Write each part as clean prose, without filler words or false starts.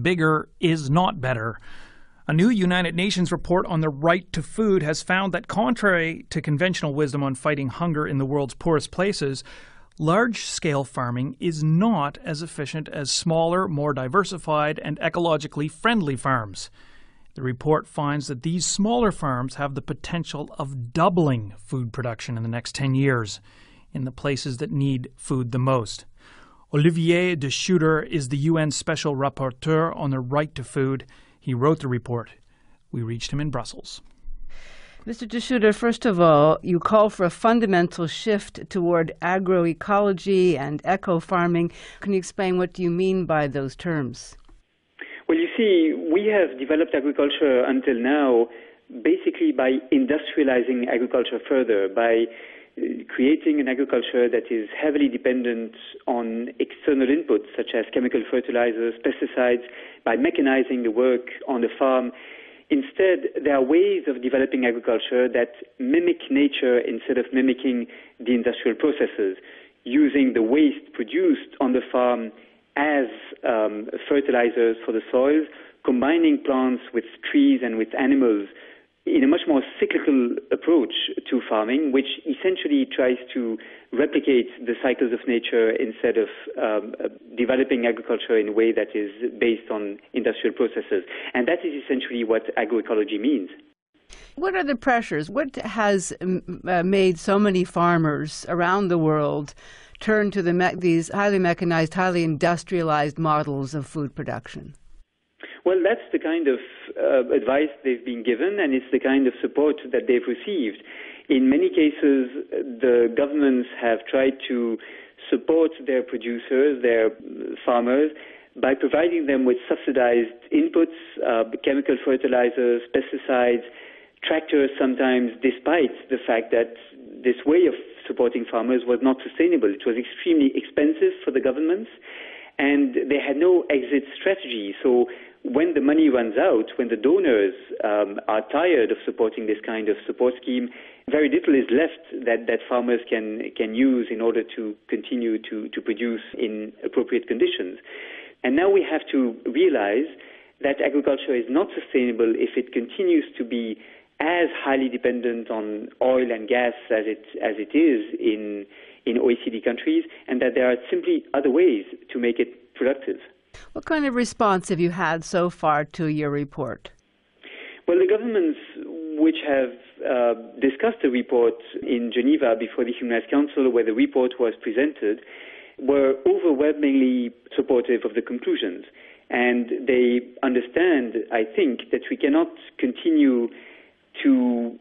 Bigger is not better. A new United Nations report on the right to food has found that contrary to conventional wisdom on fighting hunger in the world's poorest places, large-scale farming is not as efficient as smaller, more diversified, and ecologically friendly farms. The report finds that these smaller farms have the potential of doubling food production in the next 10 years in the places that need food the most. Olivier De Schutter is the UN Special Rapporteur on the right to food. He wrote the report. We reached him in Brussels. Mr. De Schutter, first of all, you call for a fundamental shift toward agroecology and eco-farming. Can you explain what you mean by those terms? Well, you see, we have developed agriculture until now basically by industrializing agriculture further, by creating an agriculture that is heavily dependent on external inputs such as chemical fertilizers, pesticides, by mechanizing the work on the farm. Instead, there are ways of developing agriculture that mimic nature instead of mimicking the industrial processes, using the waste produced on the farm as fertilizers for the soils, combining plants with trees and with animals in a much more cyclical approach to farming, which essentially tries to replicate the cycles of nature instead of developing agriculture in a way that is based on industrial processes. And that is essentially what agroecology means. What are the pressures? What has made so many farmers around the world turn to these highly mechanized, highly industrialized models of food production? Well, that's the kind of advice they've been given, and it's the kind of support that they've received. In many cases, the governments have tried to support their producers, their farmers, by providing them with subsidized inputs, chemical fertilizers, pesticides, tractors sometimes, despite the fact that this way of supporting farmers was not sustainable. It was extremely expensive for the governments, and they had no exit strategy. So when the money runs out, when the donors are tired of supporting this kind of support scheme, very little is left that farmers can use in order to continue to produce in appropriate conditions. And now we have to realize that agriculture is not sustainable if it continues to be as highly dependent on oil and gas as it is in OECD countries, and that there are simply other ways to make it productive. What kind of response have you had so far to your report? Well, the governments which have discussed the report in Geneva before the Human Rights Council, where the report was presented, were overwhelmingly supportive of the conclusions. And they understand, I think, that we cannot continue to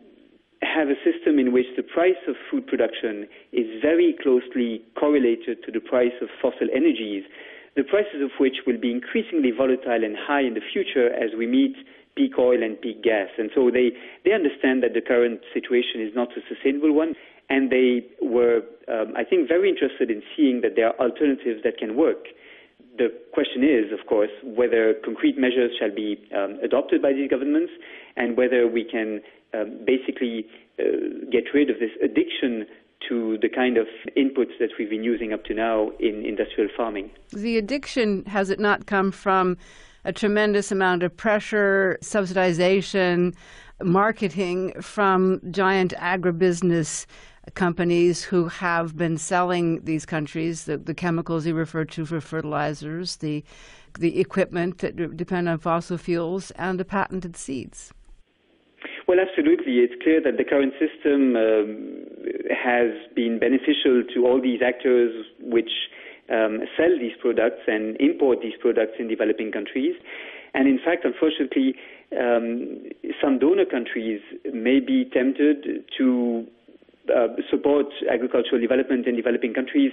have a system in which the price of food production is very closely correlated to the price of fossil energies, the prices of which will be increasingly volatile and high in the future as we meet peak oil and peak gas. And so they understand that the current situation is not a sustainable one, and they were, I think, very interested in seeing that there are alternatives that can work. The question is, of course, whether concrete measures shall be adopted by these governments and whether we can basically get rid of this addiction to the kind of inputs that we've been using up to now in industrial farming. The addiction, has it not come from a tremendous amount of pressure, subsidization, marketing from giant agribusiness companies who have been selling these countries the chemicals you referred to for fertilizers, the equipment that depend on fossil fuels, and the patented seeds? Well, absolutely. It's clear that the current system has been beneficial to all these actors which sell these products and import these products in developing countries. And in fact, unfortunately, some donor countries may be tempted to support agricultural development in developing countries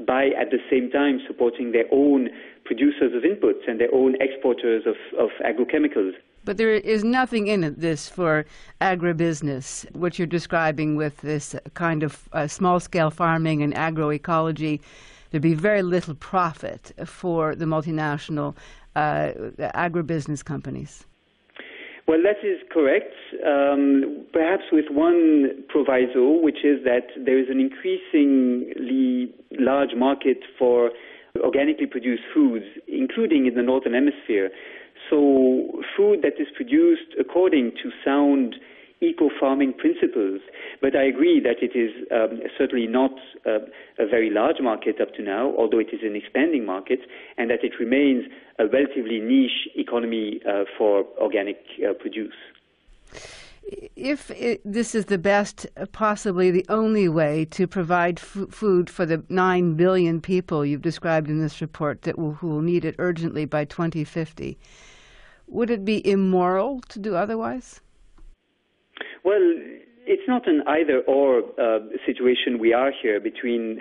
by at the same time supporting their own producers of inputs and their own exporters of agrochemicals. But there is nothing in this for agribusiness, what you're describing with this kind of small-scale farming and agroecology. There'd be very little profit for the multinational agribusiness companies. Well, that is correct, perhaps with one proviso, which is that there is an increasingly large market for organically produced foods, including in the Northern Hemisphere. So food that is produced according to sound eco-farming principles. But I agree that it is certainly not a very large market up to now, although it is an expanding market, and that it remains a relatively niche economy for organic produce. If this is the best, possibly the only way to provide food for the 9 billion people you've described in this report who will need it urgently by 2050, would it be immoral to do otherwise? Well, it's not an either-or situation we are here between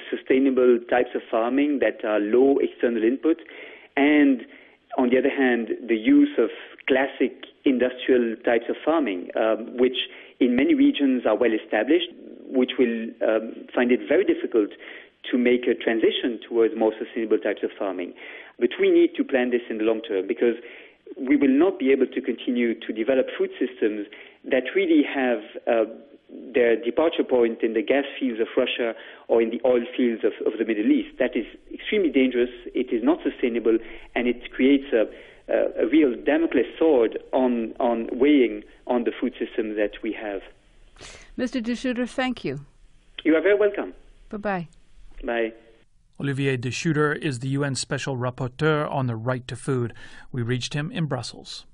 sustainable types of farming that are low external input and, on the other hand, the use of classic industrial types of farming, which in many regions are well established, which will find it very difficult to make a transition towards more sustainable types of farming. But we need to plan this in the long term, because we will not be able to continue to develop food systems that really have their departure point in the gas fields of Russia or in the oil fields of the Middle East. That is extremely dangerous. It is not sustainable, and it creates a real Damocles sword on weighing on the food system that we have. Mr. De Schutter, thank you. You are very welcome. Bye-bye. Bye. Olivier De Schutter is the UN Special Rapporteur on the right to food. We reached him in Brussels.